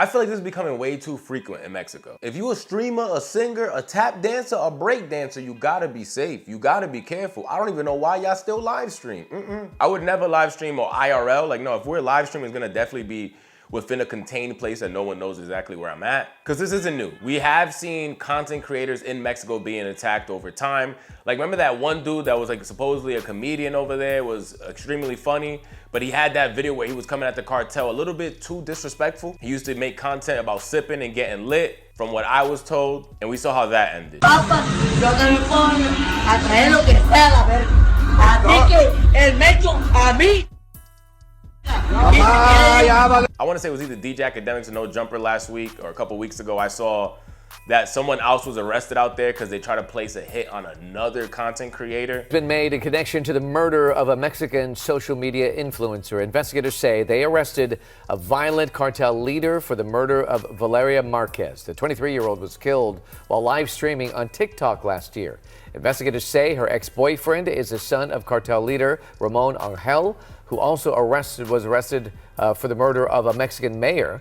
I feel like this is becoming way too frequent in Mexico. If you a streamer, a singer, a tap dancer, a break dancer, you gotta be safe. You gotta be careful. I don't even know why y'all still live stream. I would never live stream or IRL. Like, no, if we're live streaming, it's gonna definitely be within a contained place that no one knows exactly where I'm at. Because this isn't new. We have seen content creators in Mexico being attacked over time. Like, remember that one dude that was like supposedly a comedian over there, was extremely funny, but he had that video where he was coming at the cartel a little bit too disrespectful. He used to make content about sipping and getting lit, from what I was told, and we saw how that ended. I want to say it was either DJ Academics or No Jumper last week or a couple weeks ago. I saw that someone else was arrested out there because they tried to place a hit on another content creator. It's been made in connection to the murder of a Mexican social media influencer. Investigators say they arrested a violent cartel leader for the murder of Valeria Marquez. The 23-year-old was killed while live streaming on TikTok last year. Investigators say her ex-boyfriend is the son of cartel leader Ramon Angel, who also was arrested for the murder of a Mexican mayor.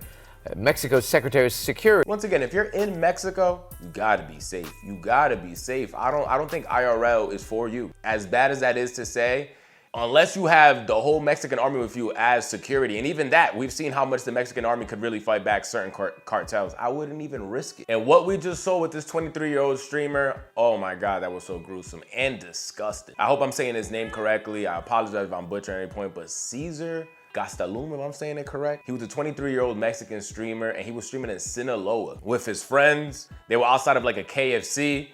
Mexico's Secretary of Security. Once again, if you're in Mexico, you gotta be safe. You gotta be safe. I don't think IRL is for you. As bad as that is to say, unless you have the whole Mexican army with you as security, and even that, we've seen how much the Mexican army could really fight back certain cartels. I wouldn't even risk it. And what we just saw with this 23-year-old streamer, oh my God, that was so gruesome and disgusting. I hope I'm saying his name correctly. I apologize if I'm butchering at any point, but César Gastélum, if I'm saying it correct. He was a 23-year-old Mexican streamer, and he was streaming in Sinaloa with his friends. They were outside of like a KFC.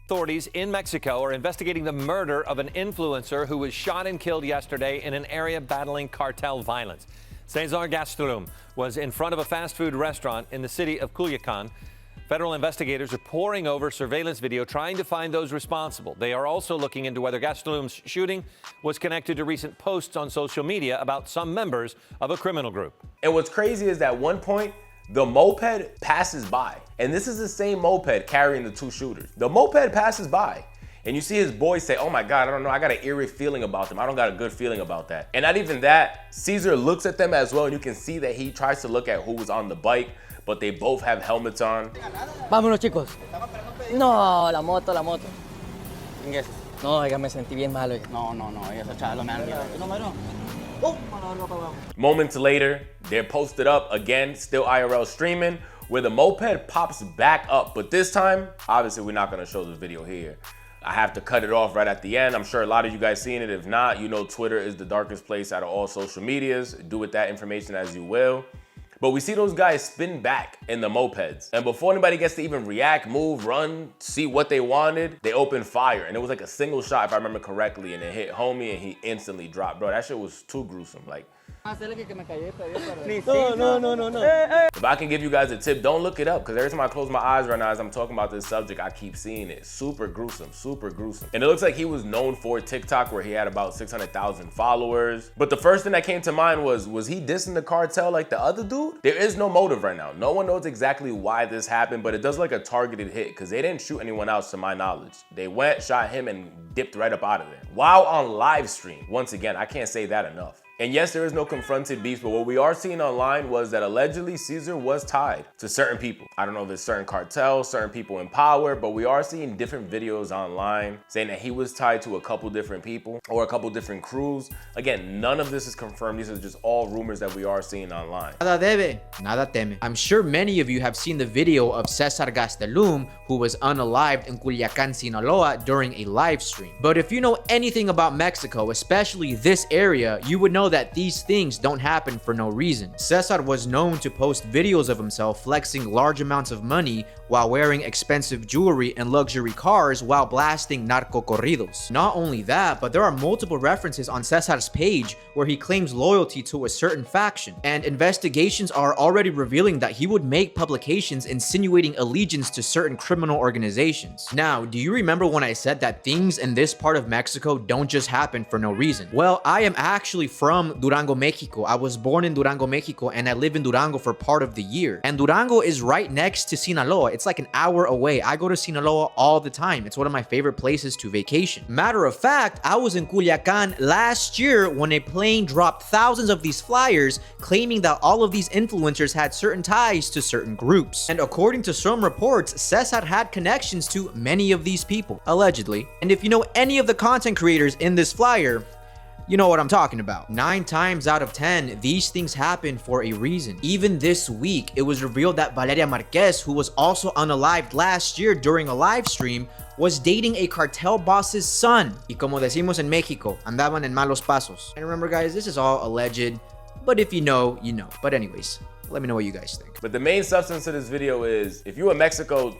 Authorities in Mexico are investigating the murder of an influencer who was shot and killed yesterday in an area battling cartel violence. César Gastélum was in front of a fast food restaurant in the city of Culiacan. Federal investigators are poring over surveillance video trying to find those responsible. They are also looking into whether Gastelum's shooting was connected to recent posts on social media about some members of a criminal group. And what's crazy is that at one point, the moped passes by, and this is the same moped carrying the two shooters. The moped passes by, and you see his boys say, oh my God, I don't know, I got an eerie feeling about them. I don't got a good feeling about that. And not even that, Cesar looks at them as well, and you can see that he tries to look at who was on the bike, but they both have helmets on. Vámonos, chicos. No, la moto. No, oiga, me sentí bien mal, oiga. No, esos chavos me han miedo. Moments later, they're posted up again, still IRL streaming, where the moped pops back up. But this time, obviously we're not gonna show the video here. I have to cut it off right at the end. I'm sure a lot of you guys seen it. If not, you know Twitter is the darkest place out of all social medias. Do with that information as you will. But we see those guys spin back in the mopeds. And before anybody gets to even react, move, run, see what they wanted, they open fire. And it was like a single shot, if I remember correctly, and it hit homie and he instantly dropped. Bro, that shit was too gruesome. Like, if I can give you guys a tip, don't look it up, because every time I close my eyes right now as I'm talking about this subject, I keep seeing it. Super gruesome, super gruesome. And it looks like he was known for TikTok, where he had about 600,000 followers. But the first thing that came to mind was he dissing the cartel like the other dude? There is no motive right now. No one knows exactly why this happened, but it does like a targeted hit, because they didn't shoot anyone else to my knowledge. They went, shot him, and dipped right up out of there. While on live stream. Once again, I can't say that enough. And yes, there is no confronted beef, but what we are seeing online was that allegedly Cesar was tied to certain people. I don't know if there's certain cartels, certain people in power, but we are seeing different videos online saying that he was tied to a couple different people or a couple different crews. Again, none of this is confirmed. These are just all rumors that we are seeing online. Nada debe, nada teme. I'm sure many of you have seen the video of César Gastélum, who was unalived in Culiacan, Sinaloa during a live stream. But if you know anything about Mexico, especially this area, you would know that these things don't happen for no reason. Cesar was known to post videos of himself flexing large amounts of money while wearing expensive jewelry and luxury cars while blasting narco corridos. Not only that, but there are multiple references on Cesar's page where he claims loyalty to a certain faction, and investigations are already revealing that he would make publications insinuating allegiance to certain criminal organizations. Now, do you remember when I said that things in this part of Mexico don't just happen for no reason? Well, I am actually from from Durango, Mexico. I was born in Durango, Mexico, and I live in Durango for part of the year. And Durango is right next to Sinaloa. It's like an hour away. I go to Sinaloa all the time. It's one of my favorite places to vacation. Matter of fact, I was in Culiacan last year when a plane dropped thousands of these flyers claiming that all of these influencers had certain ties to certain groups. And according to some reports, Cesar had connections to many of these people, allegedly. And if you know any of the content creators in this flyer, you know what I'm talking about. 9 times out of 10, these things happen for a reason. Even this week, it was revealed that Valeria Marquez, who was also unalived last year during a live stream, was dating a cartel boss's son. Y como decimos en Mexico, andaban en malos pasos. And remember guys, this is all alleged, but if you know, you know. But anyways, let me know what you guys think. But the main substance of this video is, if you in Mexico,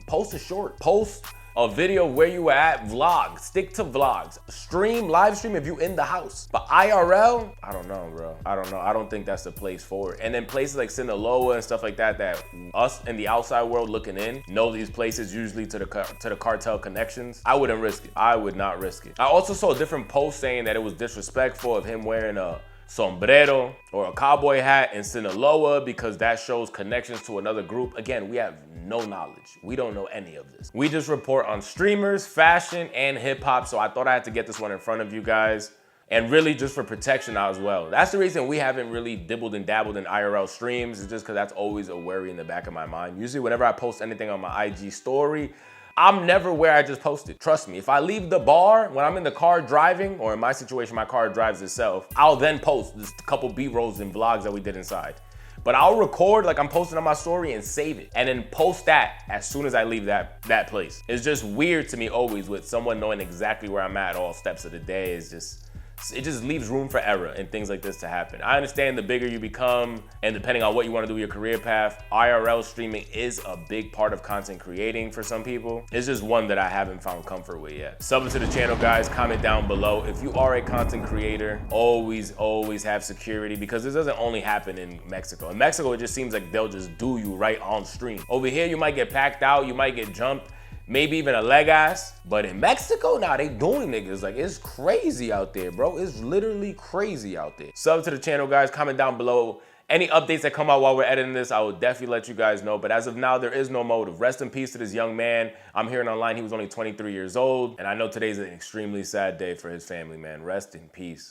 post a short. Post a video where you at, vlog, stick to vlogs. Stream, live stream if you in the house. But IRL, I don't know, bro. I don't know. I don't think that's the place for it. And then places like Sinaloa and stuff like that, that us in the outside world looking in know these places usually to the cartel connections. I wouldn't risk it. I would not risk it. I also saw a different post saying that it was disrespectful of him wearing a sombrero or a cowboy hat in Sinaloa because that shows connections to another group. Again, we have no knowledge. We don't know any of this. We just report on streamers, fashion, and hip hop. So I thought I had to get this one in front of you guys, and really just for protection as well. That's the reason we haven't really dibbled and dabbled in IRL streams, is just because that's always a worry in the back of my mind. Usually whenever I post anything on my IG story, I'm never where I just posted. Trust me, if I leave the bar, when I'm in the car driving, or in my situation, my car drives itself, I'll then post just a couple B-rolls and vlogs that we did inside. But I'll record like I'm posting on my story and save it, and then post that as soon as I leave that place. It's just weird to me always with someone knowing exactly where I'm at all steps of the day. It just leaves room for error and things like this to happen. I understand the bigger you become, and depending on what you want to do with your career path, IRL streaming is a big part of content creating for some people. It's just one that I haven't found comfort with yet. Sub to the channel, guys. Comment down below. If you are a content creator, always have security, because this doesn't only happen in Mexico. In Mexico, it just seems like they'll just do you right on stream. Over here, you might get packed out, you might get jumped, maybe even a leg ass. But in Mexico, nah, they doing niggas. Like, it's crazy out there, bro. It's literally crazy out there. Sub to the channel, guys. Comment down below any updates that come out while we're editing this. I will definitely let you guys know. But as of now, there is no motive. Rest in peace to this young man. I'm hearing online he was only 23 years old. And I know today's an extremely sad day for his family, man. Rest in peace.